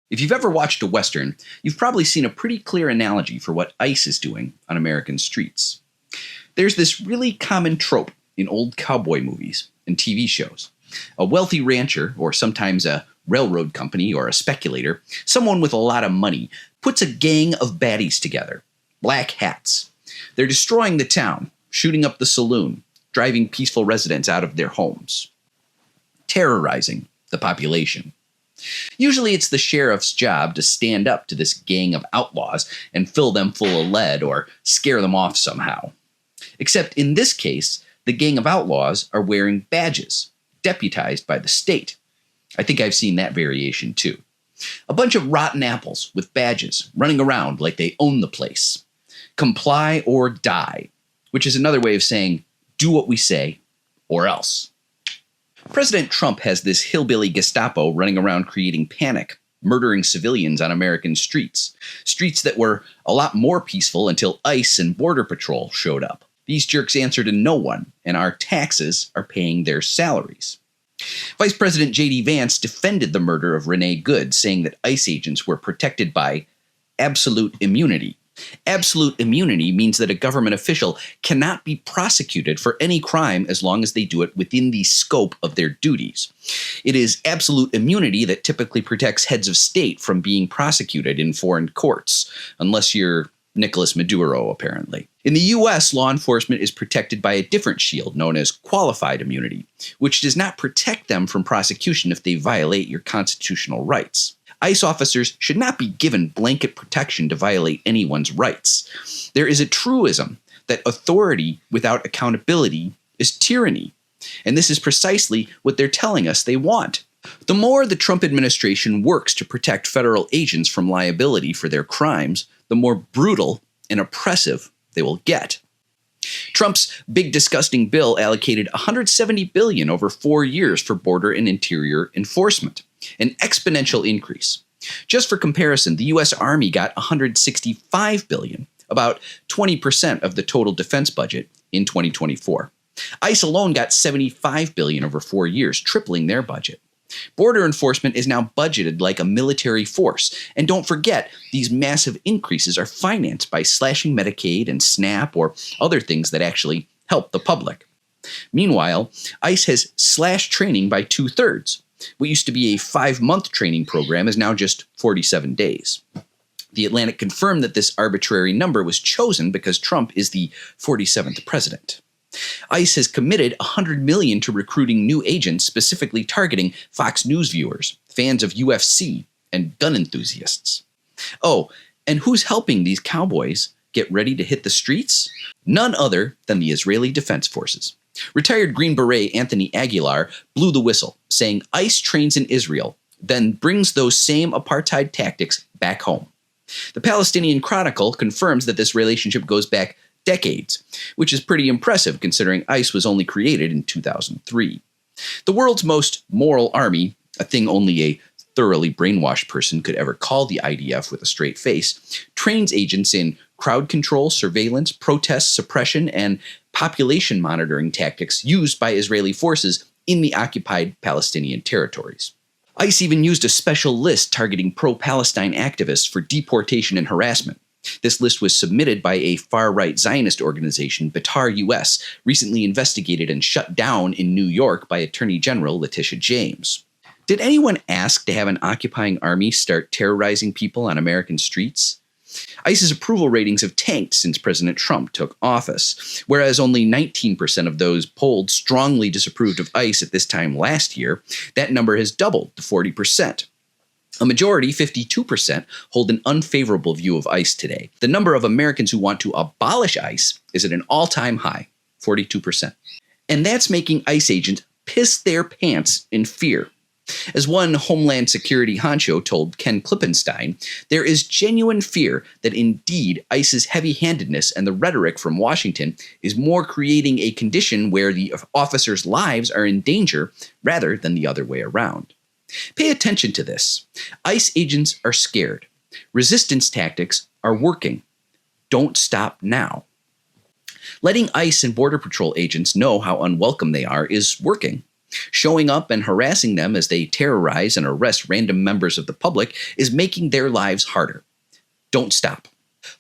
If you've ever watched a Western, you've probably seen a pretty clear analogy for what ICE is doing on American streets. There's this really common trope in old cowboy movies and TV shows. A wealthy rancher, or sometimes a railroad company or a speculator, someone with a lot of money, puts a gang of baddies together. Black hats. They're destroying the town, shooting up the saloon, driving peaceful residents out of their homes. Terrorizing the population. Usually it's the sheriff's job to stand up to this gang of outlaws and fill them full of lead or scare them off somehow. Except in this case, the gang of outlaws are wearing badges, deputized by the state. I think I've seen that variation too. A bunch of rotten apples with badges running around like they own the place. Comply or die, which is another way of saying, do what we say or else. President Trump has this hillbilly Gestapo running around creating panic, murdering civilians on American streets. Streets that were a lot more peaceful until ICE and Border Patrol showed up. These jerks answer to no one, and our taxes are paying their salaries. Vice President J.D. Vance defended the murder of Renee Good, saying that ICE agents were protected by absolute immunity. Absolute immunity means that a government official cannot be prosecuted for any crime as long as they do it within the scope of their duties. It is absolute immunity that typically protects heads of state from being prosecuted in foreign courts, unless you're Nicolas Maduro, apparently. In the U.S., law enforcement is protected by a different shield known as qualified immunity, which does not protect them from prosecution if they violate your constitutional rights. ICE officers should not be given blanket protection to violate anyone's rights. There is a truism that authority without accountability is tyranny, and this is precisely what they're telling us they want. The more the Trump administration works to protect federal agents from liability for their crimes, the more brutal and oppressive they will get. Trump's big disgusting bill allocated $170 billion over 4 years for border and interior enforcement, an exponential increase. Just for comparison, the U.S. Army got $165 billion, about 20% of the total defense budget in 2024. ICE alone got $75 billion over 4 years, tripling their budget. Border enforcement is now budgeted like a military force. And don't forget, these massive increases are financed by slashing Medicaid and SNAP or other things that actually help the public. Meanwhile, ICE has slashed training by 2/3. What used to be a 5-month training program is now just 47 days. The Atlantic confirmed that this arbitrary number was chosen because Trump is the 47th president. ICE has committed $100 million to recruiting new agents specifically targeting Fox News viewers, fans of UFC, and gun enthusiasts. Oh, and who's helping these cowboys get ready to hit the streets? None other than the Israeli Defense Forces. Retired Green Beret Anthony Aguilar blew the whistle, saying ICE trains in Israel, then brings those same apartheid tactics back home. The Palestinian Chronicle confirms that this relationship goes back decades, which is pretty impressive considering ICE was only created in 2003. The world's most moral army, a thing only a thoroughly brainwashed person could ever call the IDF with a straight face, trains agents in crowd control, surveillance, protest, suppression, and population monitoring tactics used by Israeli forces in the occupied Palestinian territories. ICE even used a special list targeting pro-Palestine activists for deportation and harassment. This list was submitted by a far-right Zionist organization, Betar US, recently investigated and shut down in New York by Attorney General Letitia James. Did anyone ask to have an occupying army start terrorizing people on American streets? ICE's approval ratings have tanked since President Trump took office. Whereas only 19% of those polled strongly disapproved of ICE at this time last year, that number has doubled to 40%. A majority, 52%, hold an unfavorable view of ICE today. The number of Americans who want to abolish ICE is at an all-time high, 42%. And that's making ICE agents piss their pants in fear. As one Homeland Security honcho told Ken Klippenstein, there is genuine fear that indeed ICE's heavy-handedness and the rhetoric from Washington is more creating a condition where the officers' lives are in danger rather than the other way around. Pay attention to this. ICE agents are scared. Resistance tactics are working. Don't stop now. Letting ICE and Border Patrol agents know how unwelcome they are is working. Showing up and harassing them as they terrorize and arrest random members of the public is making their lives harder. Don't stop.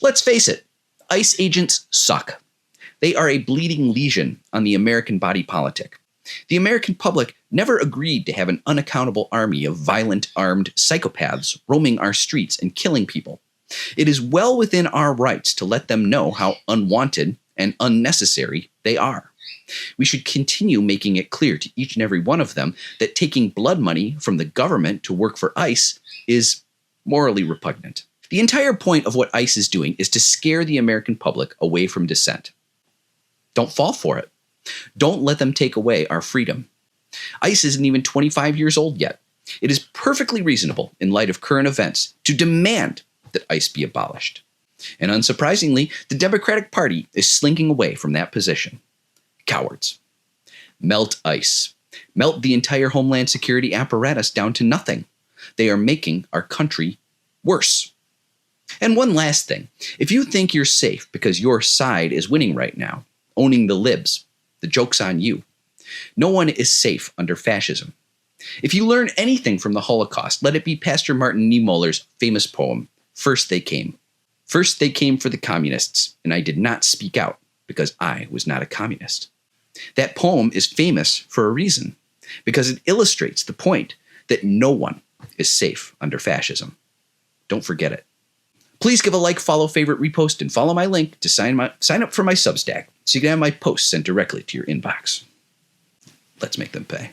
Let's face it, ICE agents suck. They are a bleeding lesion on the American body politic. The American public never agreed to have an unaccountable army of violent, armed psychopaths roaming our streets and killing people. It is well within our rights to let them know how unwanted and unnecessary they are. We should continue making it clear to each and every one of them that taking blood money from the government to work for ICE is morally repugnant. The entire point of what ICE is doing is to scare the American public away from dissent. Don't fall for it. Don't let them take away our freedom. ICE isn't even 25 years old yet. It is perfectly reasonable, in light of current events, to demand that ICE be abolished. And unsurprisingly, the Democratic Party is slinking away from that position. Cowards. Melt ICE. Melt the entire Homeland Security apparatus down to nothing. They are making our country worse. And one last thing. If you think you're safe because your side is winning right now, owning the libs, the joke's on you. No one is safe under fascism. If you learn anything from the Holocaust, let it be Pastor Martin Niemöller's famous poem, First They Came. First they came for the communists, and I did not speak out because I was not a communist. That poem is famous for a reason, because it illustrates the point that no one is safe under fascism. Don't forget it. Please give a like, follow, favorite, repost, and follow my link to sign up for my Substack so you can have my posts sent directly to your inbox. Let's make them pay.